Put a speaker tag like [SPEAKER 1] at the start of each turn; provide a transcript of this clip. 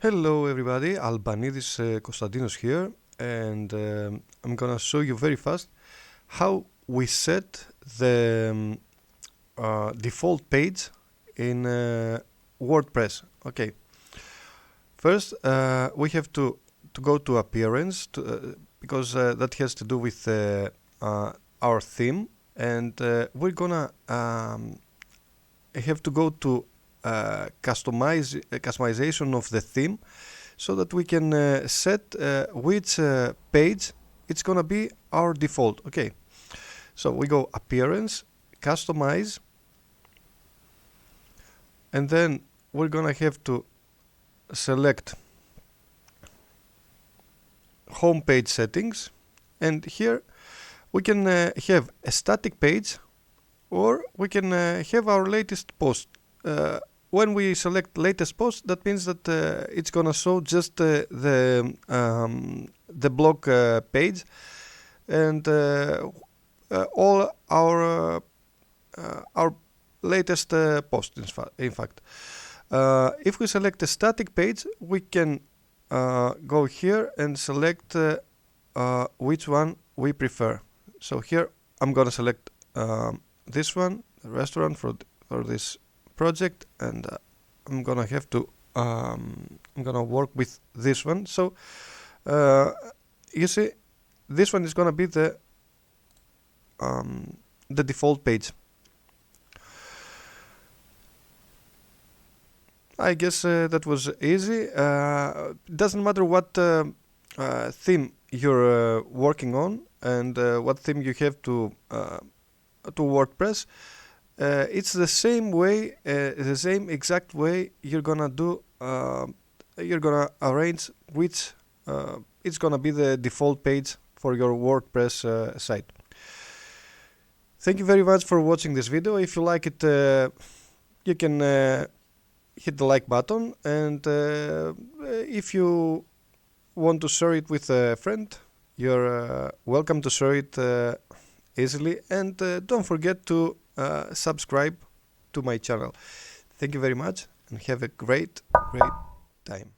[SPEAKER 1] Hello everybody, Albanidis Konstantinos here, and I'm gonna show you very fast how we set the default page in WordPress. Okay, first we have to go to appearance because that has to do with our theme, and we're gonna have to go to customization of the theme so that we can set which page it's gonna be our default. Okay, so we go appearance, customize, and then we're gonna have to select home page settings, and here we can have a static page or we can have our latest post. When we select latest post, that means that it's gonna show just the blog page and all our latest posts. In fact, if we select a static page, we can go here and select which one we prefer. So here I'm gonna select this one, the restaurant, for this project, and I'm gonna have to I'm gonna work with this one. So you see, this one is gonna be the default page. I guess that was easy. Doesn't matter what theme you're working on and what theme you have to WordPress. It's the same way, the same exact way you're gonna do. You're gonna arrange which it's gonna be the default page for your WordPress site. Thank you very much for watching this video. If you like it, you can hit the like button, and if you want to share it with a friend, you're welcome to share it easily, and don't forget to subscribe to my channel. Thank you very much and have a great time.